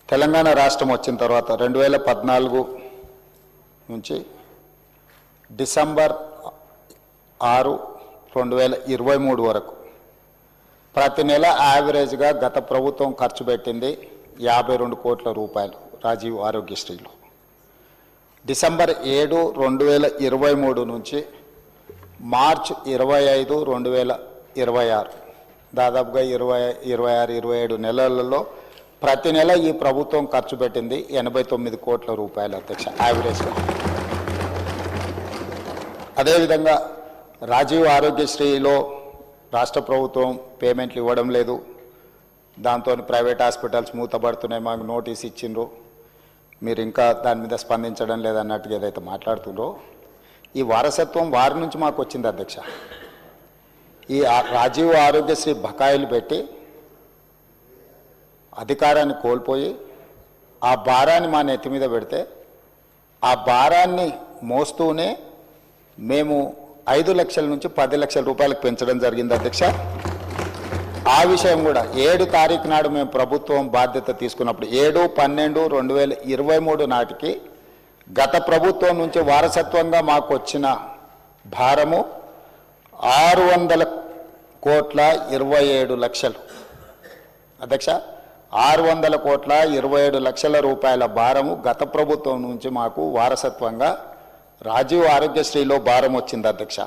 తెలంగాణ రాష్ట్రం వచ్చిన తర్వాత 2014 నుంచి డిసెంబర్ 6, 2023 వరకు ప్రతి నెల యావరేజ్గా గత ప్రభుత్వం ఖర్చు పెట్టింది 52 కోట్ల రూపాయలు రాజీవ్ ఆరోగ్యశ్రీలో. డిసెంబర్ 7, 2023 నుంచి మార్చ్ 25, 2026 దాదాపుగా 26, 27 నెలలలో ప్రతి నెల ఈ ప్రభుత్వం ఖర్చు పెట్టింది 89 కోట్ల రూపాయలు అధ్యక్ష యావరేజ్గా. అదేవిధంగా రాజీవ్ ఆరోగ్యశ్రీలో రాష్ట్ర ప్రభుత్వం పేమెంట్లు ఇవ్వడం లేదు, దాంతో ప్రైవేట్ హాస్పిటల్స్ మూతపడుతున్నాయి, మాకు నోటీస్ ఇచ్చిండ్రు, మీరు ఇంకా దాని మీద స్పందించడం లేదన్నట్టుగా ఏదైతే మాట్లాడుతుండ్రో ఈ వారసత్వం వారి నుంచి మాకు వచ్చింది అధ్యక్ష. ఈ రాజీవ్ ఆరోగ్యశ్రీ బకాయిలు పెట్టి అధికారాన్ని కోల్పోయి ఆ భారాన్ని మా నెత్తి మీద పెడితే ఆ భారాన్ని మోస్తూనే మేము 5 లక్షల నుంచి 10 లక్షల రూపాయలకు పెంచడం జరిగింది అధ్యక్ష. ఆ విషయం కూడా 7 తారీఖు నాడు మేము ప్రభుత్వం బాధ్యత తీసుకున్నప్పుడు 7/12/2023 నాటికి గత ప్రభుత్వం నుంచి వారసత్వంగా మాకు వచ్చిన భారము 600 కోట్ల 27 లక్షలు అధ్యక్ష. 600 కోట్ల 27 లక్షల రూపాయల భారము గత ప్రభుత్వం నుంచి మాకు వారసత్వంగా రాజీవ్ ఆరోగ్యశ్రీలో భారం వచ్చింది అధ్యక్ష.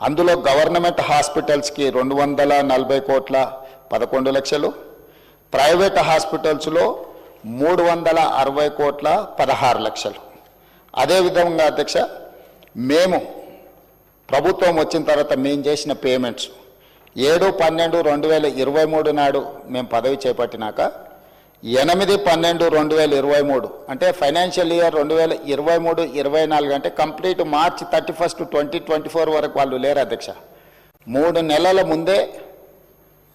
అందులో గవర్నమెంట్ హాస్పిటల్స్కి 240 కోట్ల 11 లక్షలు, ప్రైవేట్ హాస్పిటల్స్లో 360 కోట్ల 16 లక్షలు. అదేవిధంగా అధ్యక్ష మేము ప్రభుత్వం వచ్చిన తర్వాత మేము చేసిన పేమెంట్స్ 7/12/2023 నాడు మేము పదవి చేపట్టినాక 8/12/2023 అంటే ఫైనాన్షియల్ ఇయర్ 2023-24 అంటే కంప్లీట్ మార్చ్ 31, 2024 వరకు వాళ్ళు లేరు అధ్యక్ష. 3 నెలల ముందే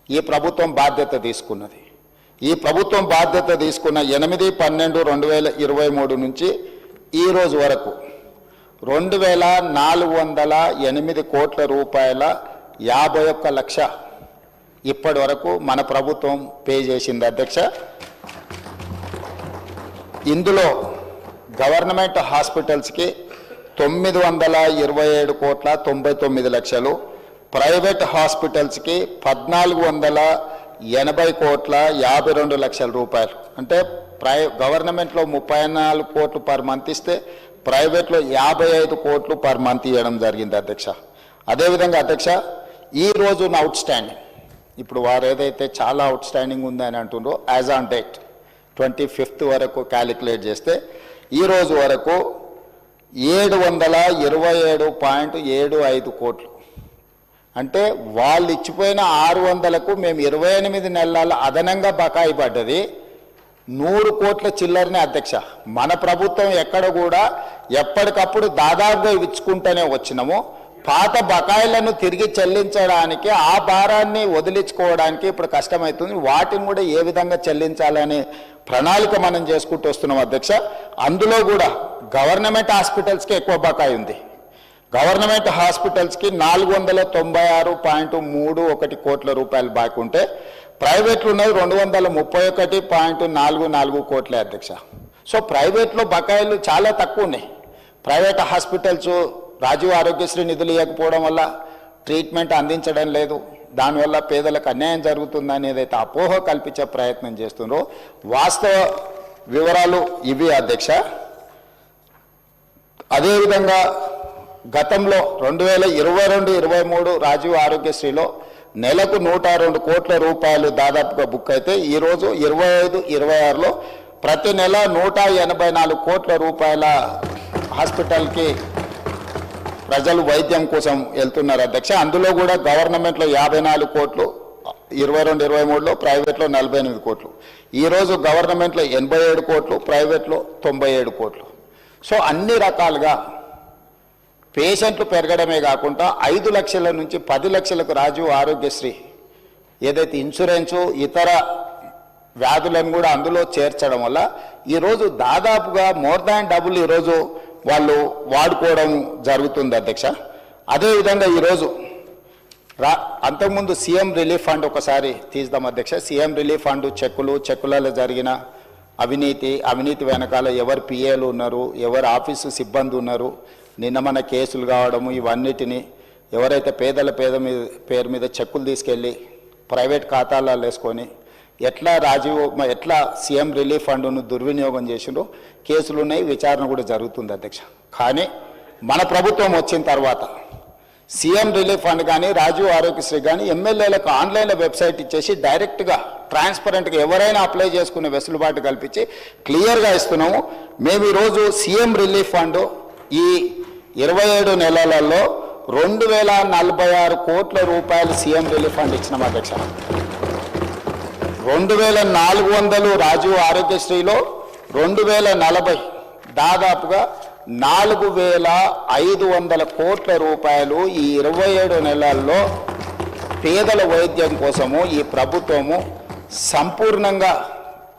ఈ ప్రభుత్వం బాధ్యత తీసుకున్నది. ఈ ప్రభుత్వం బాధ్యత తీసుకున్న 8/12/2023 నుంచి ఈ రోజు వరకు 2408 కోట్ల రూపాయల 51 లక్ష ఇప్పటి వరకు మన ప్రభుత్వం పే చేసింది అధ్యక్ష. ఇందులో గవర్నమెంట్ హాస్పిటల్స్కి 927 కోట్ల 99 లక్షలు, ప్రైవేట్ హాస్పిటల్స్కి 1480 కోట్ల 52 లక్షల రూపాయలు. అంటే గవర్నమెంట్లో 34 కోట్లు పర్ మంత్ ఇస్తే ప్రైవేట్లో 55 కోట్లు పర్ మంత్ ఇవ్వడం జరిగింది అధ్యక్ష. అదేవిధంగా అధ్యక్ష ఈరోజు అవుట్ స్టాండింగ్ ఇప్పుడు వారు ఏదైతే చాలా అవుట్ స్టాండింగ్ ఉందని అంటుండ్రో యాజ్ ఆన్ డేట్ 25th వరకు క్యాలిక్యులేట్ చేస్తే ఈరోజు వరకు 727.75 కోట్లు. అంటే వాళ్ళు ఇచ్చిపోయిన 600కు మేము 28 నెలల అదనంగా బకాయి పడ్డది 100 కోట్ల చిల్లరనే అధ్యక్ష. మన ప్రభుత్వం ఎక్కడ కూడా ఎప్పటికప్పుడు దాదాపుగా ఇచ్చుకుంటూనే వచ్చినాము. పాత బకాయిలను తిరిగి చెల్లించడానికి ఆ భారాన్ని వదిలించుకోవడానికి ఇప్పుడు కష్టమవుతుంది. వాటిని కూడా ఏ విధంగా చెల్లించాలనే ప్రణాళిక మనం చేసుకుంటూ వస్తున్నాం అధ్యక్ష. అందులో కూడా గవర్నమెంట్ హాస్పిటల్స్కి ఎక్కువ బకాయి ఉంది. గవర్నమెంట్ హాస్పిటల్స్కి 496.31 కోట్ల రూపాయలు బాకీ ఉంటే ప్రైవేట్లు ఉన్నది 231.44 కోట్లే అధ్యక్ష. సో ప్రైవేట్లో బకాయిలు చాలా తక్కువ ఉన్నాయి. ప్రైవేట్ హాస్పిటల్స్ రాజీవ్ ఆరోగ్యశ్రీ నిధులు ఇవ్వకపోవడం వల్ల ట్రీట్మెంట్ అందించడం లేదు, దానివల్ల పేదలకు అన్యాయం జరుగుతుందని ఏదైతే అపోహ కల్పించే ప్రయత్నం చేస్తుందో వాస్తవ వివరాలు ఇవి అధ్యక్ష. అదేవిధంగా గతంలో 2022-23 రాజీవ్ ఆరోగ్యశ్రీలో నెలకు 102 కోట్ల రూపాయలు దాదాపుగా బుక్ అయితే ఈరోజు 25-26లో ప్రతి నెల 184 కోట్ల రూపాయల హాస్పిటల్కి ప్రజలు వైద్యం కోసం వెళ్తున్నారు అధ్యక్ష. అందులో కూడా గవర్నమెంట్లో 54 కోట్లు 22-23లో, ప్రైవేట్లో 48 కోట్లు. ఈరోజు గవర్నమెంట్లో 87 కోట్లు, ప్రైవేట్లో 97 కోట్లు. సో అన్ని రకాలుగా పేషెంట్లు పెరగడమే కాకుండా 5 లక్షల నుంచి 10 లక్షలకు రాజీవ్ ఆరోగ్యశ్రీ ఏదైతే ఇన్సూరెన్సు ఇతర వ్యాధులను కూడా అందులో చేర్చడం వల్ల ఈరోజు దాదాపుగా మోర్ దాన్ డబుల్ ఈరోజు వాళ్ళు వాడుకోవడం జరుగుతుంది అధ్యక్ష. అదేవిధంగా ఈరోజు అంతకుముందు సీఎం రిలీఫ్ ఫండ్ ఒకసారి తీద్దాం అధ్యక్ష. సీఎం రిలీఫ్ ఫండ్ చెక్కులలో జరిగిన అవినీతి వెనకాల ఎవరు పిఏలు ఉన్నారు, ఎవరు ఆఫీసు సిబ్బంది ఉన్నారు, నిన్న మన కేసులు కావడము, ఇవన్నిటిని ఎవరైతే పేద పేరు మీద చెక్కులు తీసుకెళ్ళి ప్రైవేట్ ఖాతాలలో వేసుకొని ఎట్లా సీఎం రిలీఫ్ ఫండ్ను దుర్వినియోగం చేసిండ్రో కేసులు ఉన్నాయి, విచారణ కూడా జరుగుతుంది అధ్యక్ష. కానీ మన ప్రభుత్వం వచ్చిన తర్వాత సీఎం రిలీఫ్ ఫండ్ కానీ రాజీవ్ ఆరోగ్యశ్రీ కానీ ఎమ్మెల్యేలకు ఆన్లైన్లో వెబ్సైట్ ఇచ్చేసి డైరెక్ట్గా ట్రాన్స్పరెంట్గా ఎవరైనా అప్లై చేసుకునే వెసులుబాటు కల్పించి క్లియర్గా ఇస్తున్నాము. మేము ఈరోజు సీఎం రిలీఫ్ ఫండ్ ఈ 27 నెలలలో 2046 కోట్ల రూపాయలు సీఎం రిలీఫ్ ఫండ్ ఇచ్చినాం అధ్యక్ష. 2400 రాజీవ్ ఆరోగ్యశ్రీలో 2040 దాదాపుగా 4500 కోట్ల రూపాయలు ఈ 27 నెలల్లో పేదల వైద్యం కోసము ఈ ప్రభుత్వము సంపూర్ణంగా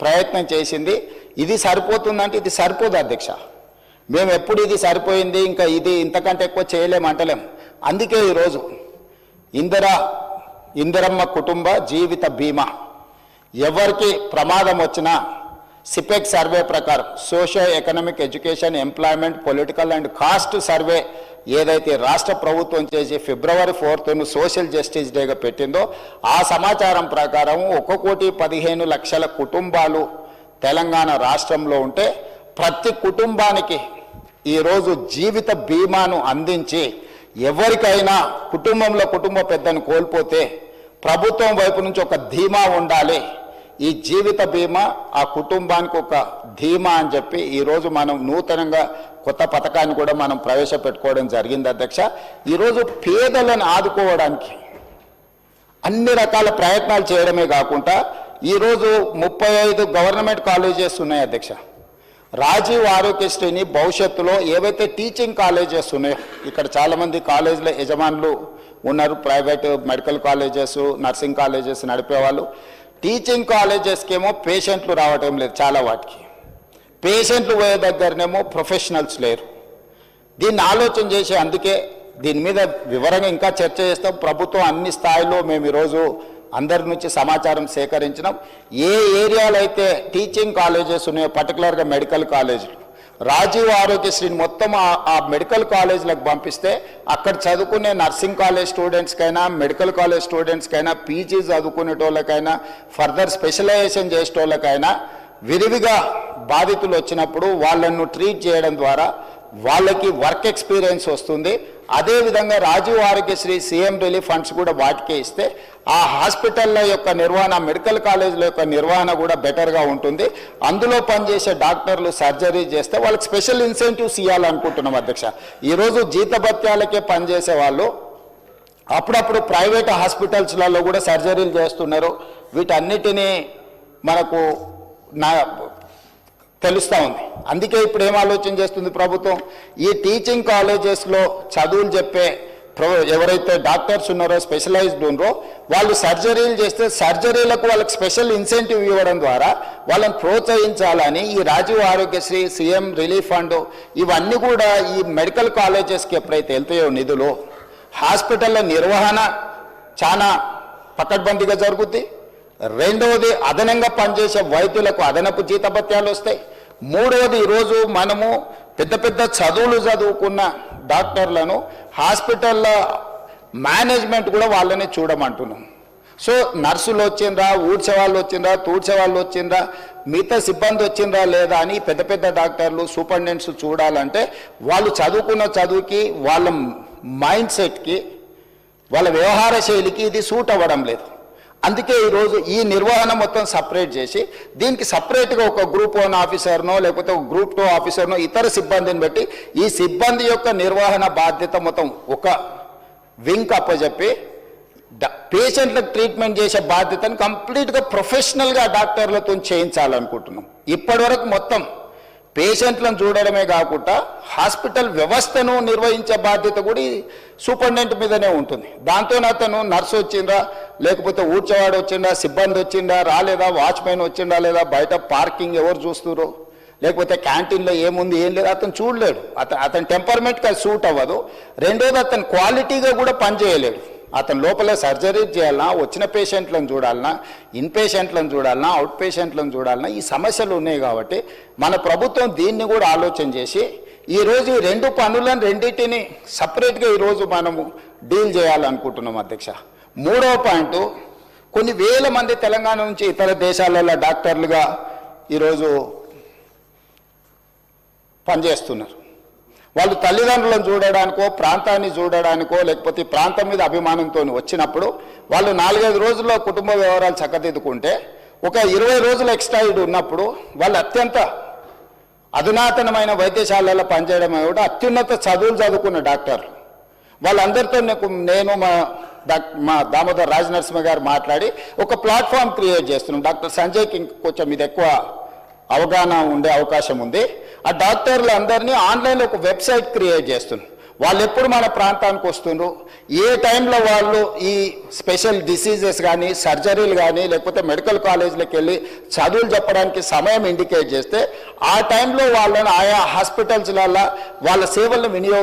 ప్రయత్నం చేసింది. ఇది సరిపోతుందంటే ఇది సరిపోదు అధ్యక్ష. మేము ఎప్పుడు ఇది సరిపోయింది ఇంకా ఇంతకంటే ఎక్కువ చేయలేమంటలేం. అందుకే ఈరోజు ఇందిరమ్మ కుటుంబ జీవిత బీమా ఎవరికి ప్రమాదం వచ్చినా సిపెక్ సర్వే ప్రకారం socio economic education employment political and caste survey ఏదైతే రాష్ట్ర ప్రభుత్వం చేసి February 4th సోషల్ జస్టిస్ డేగా పెట్టిందో ఆ సమాచారం ప్రకారం 1,15,00,000 కుటుంబాలు తెలంగాణ రాష్ట్రంలో ఉంటే ప్రతి కుటుంబానికి ఈరోజు జీవిత బీమాను అందించి ఎవరికైనా కుటుంబ పెద్దను కోల్పోతే ప్రభుత్వం వైపు నుంచి ఒక ధీమా ఉండాలి. ఈ జీవిత బీమా ఆ కుటుంబానికి ఒక ధీమా అని చెప్పి ఈరోజు మనం నూతనంగా కొత్త పథకాన్ని కూడా మనం ప్రవేశపెట్టుకోవడం జరిగింది అధ్యక్ష. ఈరోజు పేదలను ఆదుకోవడానికి అన్ని రకాల ప్రయత్నాలు చేయడమే కాకుండా ఈరోజు 35 గవర్నమెంట్ కాలేజెస్ ఉన్నాయి అధ్యక్ష. రాజీవ్ ఆరోగ్యశ్రీని భవిష్యత్తులో ఏవైతే టీచింగ్ కాలేజెస్ ఉన్నాయో ఇక్కడ చాలామంది కాలేజీల యజమానులు ఉన్నారు, private medical colleges nursing colleges నడిపేవాళ్ళు. టీచింగ్ కాలేజెస్కేమో పేషెంట్లు రావటం లేదు, చాలా వాటికి పేషెంట్లు పోయే దగ్గరనేమో ప్రొఫెషనల్స్ లేరు. దీన్ని ఆలోచన చేసి అందుకే దీని మీద వివరంగా ఇంకా చర్చ చేస్తాం. ప్రభుత్వం అన్ని స్థాయిలో మేము ఈరోజు అందరి నుంచి సమాచారం సేకరించినాం. ఏ ఏరియాలో అయితే టీచింగ్ కాలేజెస్ ఉన్నాయో పర్టికులర్గా మెడికల్ కాలేజీలు రాజీవ్ ఆరోగ్యశ్రీని మొత్తం ఆ మెడికల్ కాలేజీలకు పంపిస్తే అక్కడ చదువుకునే నర్సింగ్ కాలేజ్ స్టూడెంట్స్కైనా మెడికల్ కాలేజ్ స్టూడెంట్స్కైనా పీజీ చదువుకునేటోళ్ళకైనా ఫర్దర్ స్పెషలైజేషన్ చేసేటోళ్ళకైనా విరివిగా బాధితులు వచ్చినప్పుడు వాళ్ళను ట్రీట్ చేయడం ద్వారా వాళ్ళకి వర్క్ ఎక్స్పీరియన్స్ వస్తుంది. అదేవిధంగా Rajiv Aarogyasri CM relief funds కూడా వాటికే ఇస్తే ఆ హాస్పిటల్ల యొక్క నిర్వహణ మెడికల్ కాలేజీల యొక్క నిర్వహణ కూడా బెటర్గా ఉంటుంది. అందులో పనిచేసే డాక్టర్లు సర్జరీ చేస్తే వాళ్ళకి స్పెషల్ ఇన్సెంటివ్స్ ఇవ్వాలనుకుంటున్నాం అధ్యక్ష. ఈరోజు జీతభత్యాలకే పనిచేసే వాళ్ళు అప్పుడప్పుడు ప్రైవేట్ హాస్పిటల్స్లలో కూడా సర్జరీలు చేస్తున్నారు. వీటన్నిటినీ మనకు తెలుస్తూ ఉంది. అందుకే ఇప్పుడు ఏం ఆలోచన చేస్తుంది ప్రభుత్వం, ఈ టీచింగ్ కాలేజెస్లో చదువులు చెప్పే ఎవరైతే డాక్టర్స్ ఉన్నారో స్పెషలైజ్డ్ ఉన్నారో వాళ్ళు సర్జరీలు చేస్తే సర్జరీలకు వాళ్ళకి స్పెషల్ ఇన్సెంటివ్ ఇవ్వడం ద్వారా వాళ్ళని ప్రోత్సహించాలని ఈ Rajiv Aarogyasri CM relief fund ఇవన్నీ కూడా ఈ మెడికల్ కాలేజెస్కి ఎప్పుడైతే వెళ్తాయో నిధులు హాస్పిటల్ల నిర్వహణ చాలా పకడ్బందీగా జరుగుద్ది. రెండవది అదనంగా పనిచేసే వైద్యులకు అదనపు జీతభత్యాలు వస్తాయి. మూడవది ఈరోజు మనము పెద్ద చదువులు చదువుకున్న డాక్టర్లను హాస్పిటల్ల మేనేజ్మెంట్ కూడా వాళ్ళని చూడమంటున్నాం. సో నర్సులు వచ్చిండ్రా, ఊడ్చే వాళ్ళు వచ్చిండ్రా, తూడ్చే వాళ్ళు వచ్చిండ్రా, మిగతా సిబ్బంది వచ్చిండ్రా లేదా అని పెద్ద డాక్టర్లు సూపరింటెండెంట్స్ చూడాలంటే వాళ్ళు చదువుకున్న చదువుకి వాళ్ళ మైండ్ సెట్కి వాళ్ళ వ్యవహార శైలికి ఇది సూట్ అవ్వడం లేదు. అందుకే ఈరోజు ఈ నిర్వహణ మొత్తం సపరేట్ చేసి దీనికి సపరేట్గా ఒక గ్రూప్ 1 ఆఫీసర్నో లేకపోతే ఒక గ్రూప్ 2 ఆఫీసర్నో ఇతర సిబ్బందిని బట్టి ఈ సిబ్బంది యొక్క నిర్వహణ బాధ్యత మొత్తం ఒక వింగ్ అప్పచెప్పి పేషెంట్లకు ట్రీట్మెంట్ చేసే బాధ్యతను కంప్లీట్గా ప్రొఫెషనల్గా డాక్టర్లతో చేయించాలనుకుంటున్నాం. ఇప్పటివరకు మొత్తం పేషెంట్లను చూడడమే కాకుండా హాస్పిటల్ వ్యవస్థను నిర్వహించే బాధ్యత కూడా సూపరింటెండెంట్ మీదనే ఉంటుంది. దాంతో అతను నర్సు వచ్చిందా లేకపోతే ఊడ్చేవాడు వచ్చిందా, సిబ్బంది వచ్చిందా రాలేదా, వాచ్మెన్ వచ్చిందా లేదా, బయట పార్కింగ్ ఎవరు చూస్తున్నారు లేకపోతే క్యాంటీన్లో ఏముంది ఏం లేదు అతను చూడలేడు. అతని టెంపర్మెంట్కి అది సూట్ అవ్వదు. రెండోది అతను క్వాలిటీగా కూడా పనిచేయలేడు. అతను లోపల సర్జరీ చేయాలన్నా, వచ్చిన పేషెంట్లను చూడాలన్నా, ఇన్ పేషెంట్లను చూడాలన్నా, అవుట్ పేషెంట్లను చూడాలన్నా, ఈ సమస్యలు ఉన్నాయి. కాబట్టి మన ప్రభుత్వం దీన్ని కూడా ఆలోచన చేసి ఈరోజు ఈ రెండు పనులను రెండింటిని సపరేట్గా ఈరోజు మనము డీల్ చేయాలనుకుంటున్నాం అధ్యక్ష. మూడవ పాయింట్, కొన్ని వేల మంది తెలంగాణ నుంచి ఇతర దేశాలలో డాక్టర్లుగా ఈరోజు పనిచేస్తున్నారు. వాళ్ళు తల్లిదండ్రులను చూడడానికో, ప్రాంతాన్ని చూడడానికో, లేకపోతే ప్రాంతం మీద అభిమానంతో వచ్చినప్పుడు వాళ్ళు 4-5 రోజుల్లో కుటుంబ వ్యవహారాలు చక్కదిద్దుకుంటే ఒక 20 రోజులు ఎక్స్ట్రా ఉన్నప్పుడు వాళ్ళు అత్యంత అధునాతనమైన వైద్యశాలలో పనిచేయడం కూడా అత్యున్నత చదువులు చదువుకున్న డాక్టర్లు వాళ్ళందరితో నేను మా దామోదర్ రాజనరసింహ గారు మాట్లాడి ఒక ప్లాట్ఫామ్ క్రియేట్ చేస్తున్నాం. డాక్టర్ సంజయ్కి కొంచెం ఇది ఎక్కువ అవగాహన ఉండే అవకాశం ఉంది. ఆ డాక్టర్లు అందరినీ ఆన్లైన్లో ఒక వెబ్సైట్ క్రియేట్ చేస్తున్నాం. వాళ్ళు ఎప్పుడు మన ప్రాంతానికి వస్తుండ్రు, ఏ టైంలో వాళ్ళు ఈ స్పెషల్ డిసీజెస్ కానీ, సర్జరీలు కానీ, లేకపోతే మెడికల్ కాలేజీలకు వెళ్ళి చదువులు చెప్పడానికి సమయం ఇండికేట్ చేస్తే ఆ టైంలో వాళ్ళని ఆయా హాస్పిటల్స్లలో వాళ్ళ సేవలను